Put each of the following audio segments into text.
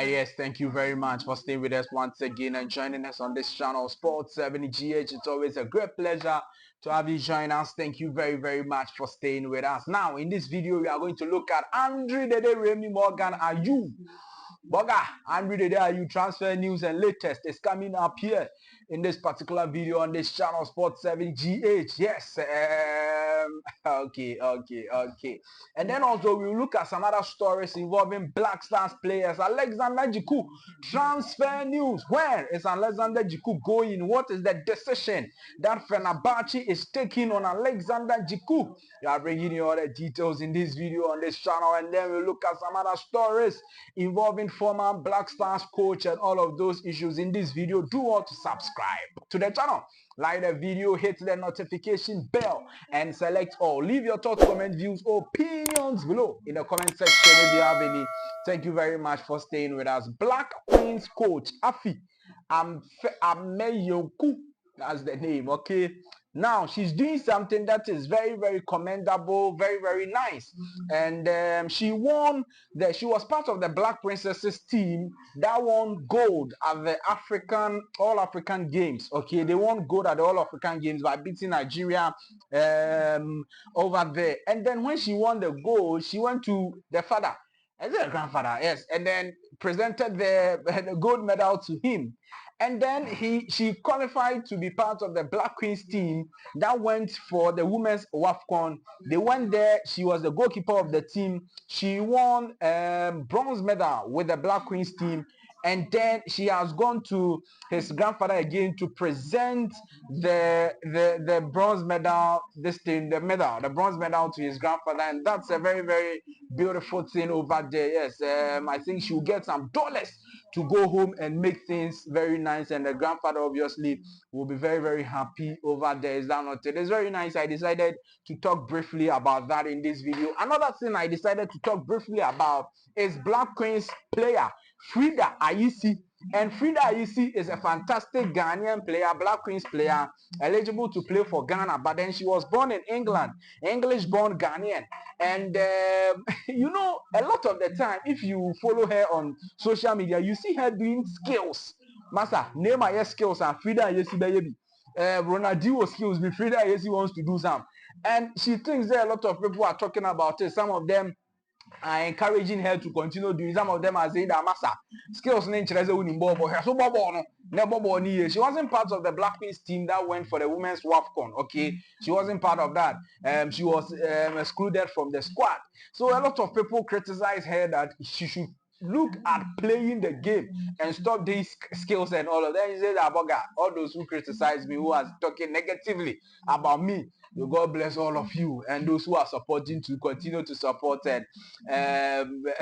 Yes, thank you very much for staying with us once again and joining us on this channel, Sports 70GH. It's always a great pleasure to have you join us. Thank you very, very much for staying with us. Now, in this video, we are going to look at Andre Dede Remy Morgan Ayew. Boga, Andre Dede Ayew transfer news and latest is coming up here in this particular video on this channel, Sports 7GH. Yes, okay. And then also we'll look at some other stories involving Blackstars players. Alexander Djiku transfer news. Where is Alexander Djiku going? What is the decision that Fenerbahce is taking on Alexander Djiku? We are bringing you all the details in this video on this channel, and then we'll look at some other stories involving former Blackstars coach and all of those issues in this video. Do want to subscribe to the channel, like the video, hit the notification bell, and select all. Leave your thoughts, comment, views, opinions below in the comment section if you have any. Thank you very much for staying with us. Black Queens coach Afi Ameyoku, that's the name, okay? Now she's doing something that is very, very commendable, very, very nice. And she won she was part of the Black Princesses team that won gold at the All African Games. Okay, they won gold at the All African Games by beating Nigeria over there. And then when she won the gold, she went to the father. Is it a grandfather? Yes. And then presented the gold medal to him. And then she qualified to be part of the Black Queens team that went for the women's WAFCON. They went there. She was the goalkeeper of the team. She won bronze medal with the Black Queens team. And then she has gone to his grandfather again to present the bronze medal, the bronze medal to his grandfather. And that's a very, very beautiful thing over there. Yes, I think she'll get some dollars to go home and make things very nice, and the grandfather obviously will be very, very happy over there. Is that not it? It's very nice. I decided to talk briefly about that in this video. Another thing I decided to talk briefly about is Black Queens player Freda Ayisi. And Freda Ayisi is a fantastic Ghanaian player, Black Queens player, eligible to play for Ghana. But then she was born in England, English-born Ghanaian. And you know, a lot of the time, if you follow her on social media, you see her doing skills. Masa, name my skills and Freda Ayisi baby. Ronaldinho skills, but Freda Ayisi wants to do some. And she thinks that a lot of people are talking about it. Some of them are encouraging her to continue doing. Some of them are saying that massa skills for her. So she wasn't part of the Black Queens team that went for the women's WAFCON. Okay, she wasn't part of that. She was excluded from the squad. So a lot of people criticize her that she should look at playing the game and stop these skills and all of that. He said that all those who criticize me, who are talking negatively about me, God bless all of you, and those who are supporting to continue to support and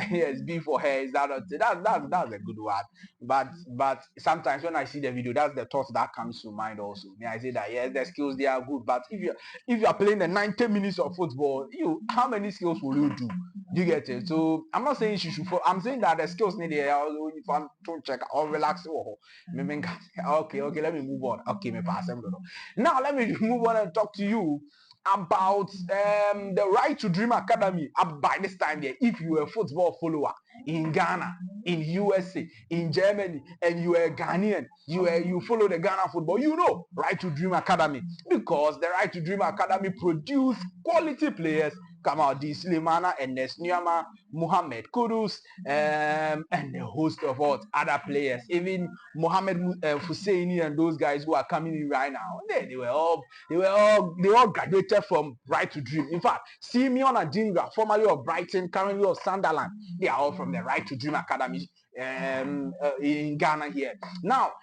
yes, be for her. Is that's a good one. But sometimes when I see the video, that's the thought that comes to mind also. I say that yes, the skills they are good, but if you are playing the 90 minutes of football, how many skills will you do? You get it? So I'm not saying she should. I'm saying that the skills need if I'm to check or relax. Okay, let me move on. Okay, me pass. Now let me move on and talk to you about the Right to Dream Academy. By this time there, if you are a football follower in Ghana, in USA, in Germany, and you are a Ghanaian, you follow the Ghana football, you know Right to Dream Academy, because the Right to Dream Academy produce quality players. Kamaldeen Sulemana and Nesniama Muhammad Kudus and a host of other players, even Mohamed Husseini and those guys who are coming in right now. They all graduated from Right to Dream. In fact, Simeon and Dingra, formerly of Brighton, currently of Sunderland, they are all from the Right to Dream Academy in Ghana here. Now,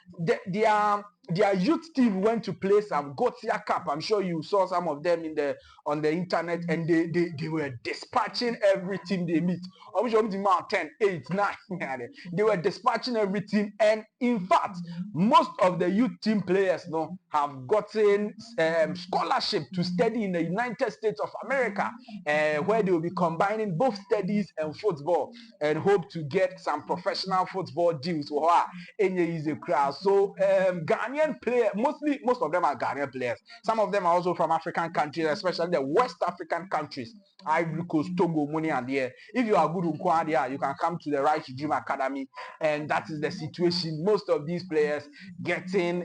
their youth team went to play some Gotia Cup. I'm sure you saw some of them on the internet, and they were dispatching every team they meet. I'm sure 10, 8, 9. They were dispatching every team, and in fact, most of the youth team players have gotten scholarship to study in the United States of America, where they will be combining both studies and football, and hope to get some professional football deals. So Ghanaian Ghanaian players, most of them are Ghanaian players. Some of them are also from African countries, especially the West African countries. Ivory Coast, Togo, money and there. If you are good in Kwadia, you can come to the Right to Dream Academy, and that is the situation. Most of these players getting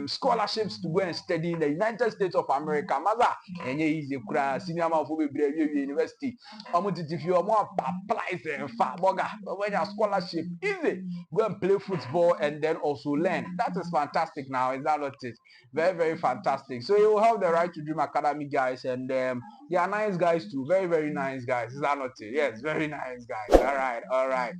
scholarships to go and study in the United States of America. Maza, and easy senior man for university. If you are more applies and fat boga, when your scholarship easy, go and play football and then also learn. That is fantastic. Now, is that not it? Very, very fantastic. So you will have the Right to Dream Academy guys, and they are nice guys too. Very, very nice guys. Is that not it? Yes, very nice guys. All right, all right.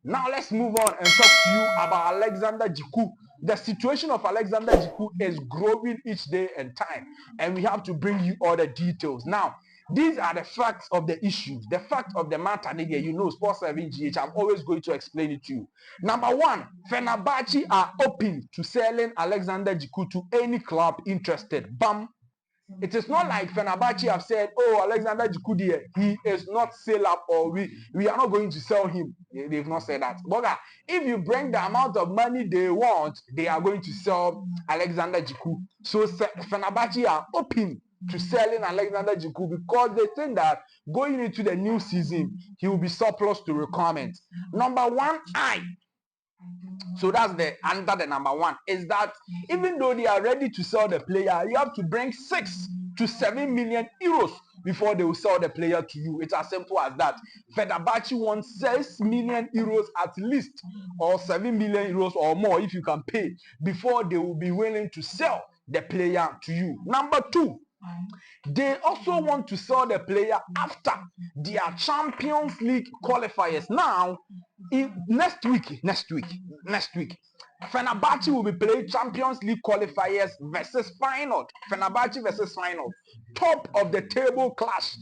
Now let's move on and talk to you about Alexander Djiku. The situation of Alexander Djiku is growing each day and time, and we have to bring you all the details. Now, these are the facts of the issues. The fact of the matter, nigga, you know, Sports 7 GH, I'm always going to explain it to you. Number one, Fenerbahce are open to selling Alexander Djiku to any club interested. Bam. It is not like Fenerbahce have said, oh, Alexander Djiku, he is not sale up, or we are not going to sell him. They've not said that. But if you bring the amount of money they want, they are going to sell Alexander Djiku. So Fenerbahce are open to selling Alexander Djiku because they think that going into the new season, he will be surplus to requirements. Number one, so that's under the number one, is that even though they are ready to sell the player, you have to bring 6 to 7 million euros before they will sell the player to you. It's as simple as that. Fenerbahce wants 6 million euros at least, or 7 million euros or more if you can pay, before they will be willing to sell the player to you. Number two, they also want to sell the player after their Champions League qualifiers. Now, next week, Fenerbahce will be playing Champions League qualifiers versus final. Fenerbahce versus final. Top of the table clash.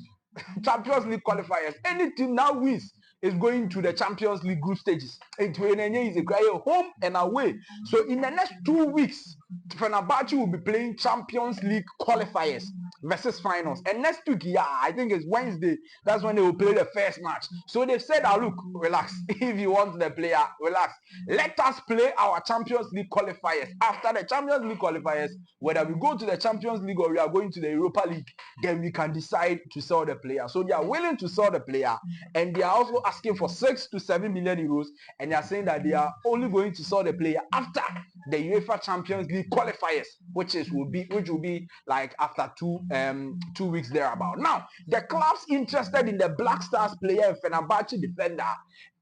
Champions League qualifiers. Any team now wins is going to the Champions League group stages. It is a home and away. So in the next 2 weeks, Fenerbahce will be playing Champions League qualifiers versus finals. And next week, I think it's Wednesday. That's when they will play the first match. So they said, look, relax. If you want the player, relax. Let us play our Champions League qualifiers. After the Champions League qualifiers, whether we go to the Champions League or we are going to the Europa League, then we can decide to sell the player. So they are willing to sell the player, and they are also asking for 6 to 7 million euros, and they are saying that they are only going to sell the player after the UEFA Champions League qualifiers, which will be like after 2 weeks thereabout. Now, the clubs interested in the Blackstars player and Fenerbahce defender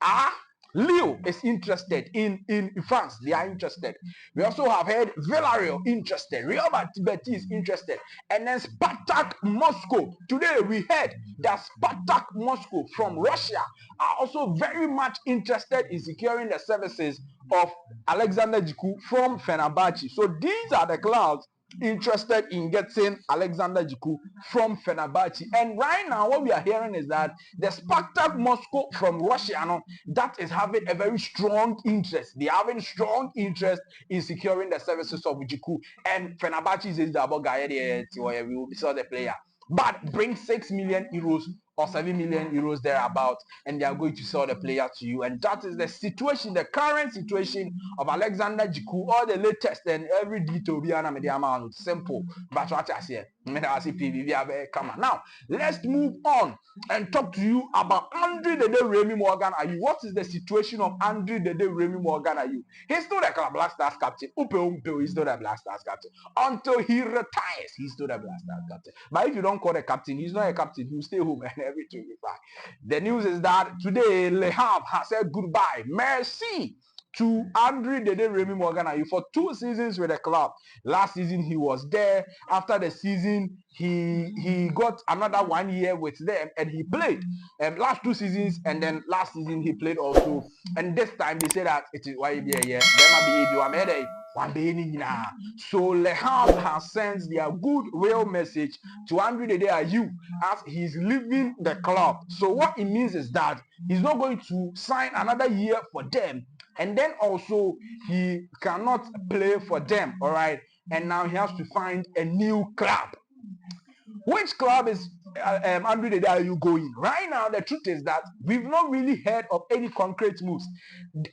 are Lille is interested in France. They are interested. We also have heard Villarreal interested. Real Betis is interested. And then Spartak Moscow. Today we heard that Spartak Moscow from Russia are also very much interested in securing the services of Alexander Djiku from Fenerbahce. So these are the clubs interested in getting Alexander Djiku from Fenerbahce. And right now what we are hearing is that the Spartak Moscow from Russia that is having a very strong interest. They are having strong interest in securing the services of Djiku, and Fenerbahce says that about guy we will sell the player, but bring 6 million euros or 7 million euros thereabout, and they are going to sell the player to you. And that is the situation, the current situation of Alexander Djiku. All the latest and every detail be an simple, but what I say, now let's move on and talk to you about Andre Dede Remy Morgan. Are you? What is the situation of Andre Dede Remy Morgan? Are you? He's still the Blackstars captain. He's still the Blackstars captain until he retires. He's still the Blackstars captain. But if you don't call the captain, he's not a captain. He'll stay home and everything will be fine. The news is that today Le Havre has said goodbye, merci, to Andre Dede Remy Morgan for 2 seasons with the club. Last season he was there. After the season, he got another 1 year with them, and he played last 2 seasons, and then last season he played also. And this time they say that it is why so Le Havre has sent their goodwill message to Andre Dede Ayew as he's leaving the club. So what it means is that he's not going to sign another year for them, and then also he cannot play for them, all right? And now he has to find a new club. Which club is Andrew, Dede Ayew going? Right now, the truth is that we've not really heard of any concrete moves.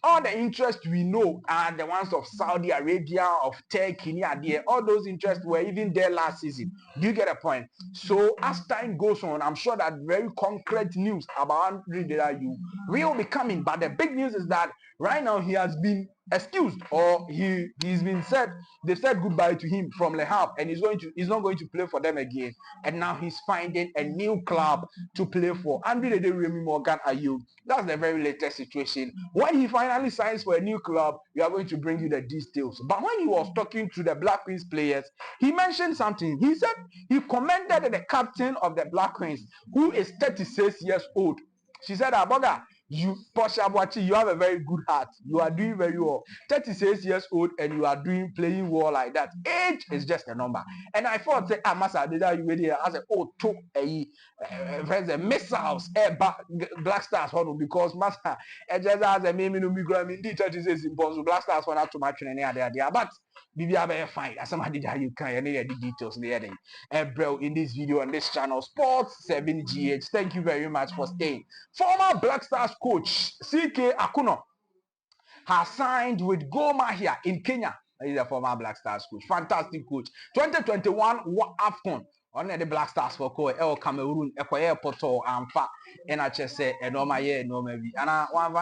All the interest we know are the ones of Saudi Arabia, of Turkey, all those interests were even there last season. Do you get a point? So as time goes on, I'm sure that very concrete news about Andrew Dede Ayew will be coming. But the big news is that right now he has been excused, or he's been said, they've said goodbye to him from Le Havre, and he's not going to play for them again. And now he's finding a new club to play for. Andrew Dede Morgan Ayew. That's the very latest situation. When he finally signs for a new club, we are going to bring you the details. But when he was talking to the Black Queens players, he mentioned something. He said he commended the captain of the Black Queens, who is 36 years old. She said, Aboga, you have a very good heart. You are doing very well. 36 years old and you are playing well like that. Age is just a number. And I thought, Masa, did you really? I said, oh, took a missiles, Blackstars, because Masa, just as a meme in the 36 impossible Blackstars for not too much in any idea. But Bibi Abe fine. As somebody that you can any the details there. And bro, in this video on this channel, Sports 7GH. Thank you very much for staying. Former Blackstars coach CK Akonnor has signed with Goma here in Kenya. He's a former Blackstars coach. Fantastic coach. 2021 AFCON. On the Blackstars for Cameroon, Porto, Amfa, and I just say, and no, my year, no, maybe. And I one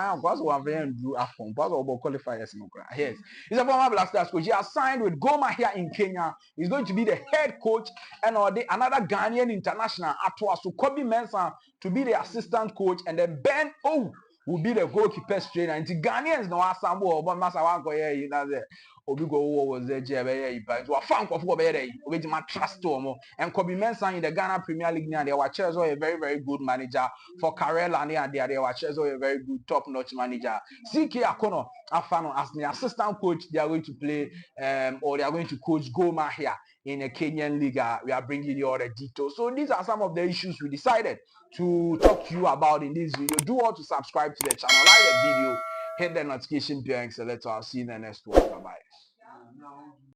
very do AFCON, was about qualifiers. Yes, he's a former Blackstars coach. He has signed with Goma here in Kenya. He's going to be the head coach, and another Ghanaian international, Atwasu Kobe Mensah, to be the assistant coach, and then Ben O will be the goalkeeper's trainer. And the Ghanaians know Asambo, but Masa Wanko, you know, Obigo was there, but you are fan of what with my trust to and Kobe Mensah in the Ghana Premier League. They were a very, very good manager for Karela, and they were a very good top notch manager. CK Akonnor, as the assistant coach, they are going to play, or they are going to coach Goma here in a Kenyan league. We are bringing you all the details. So these are some of the issues we decided to talk to you about in this video. Do want to subscribe to the channel, like the video, hit the notification bell, and select. I'll see you in the next one. Bye bye.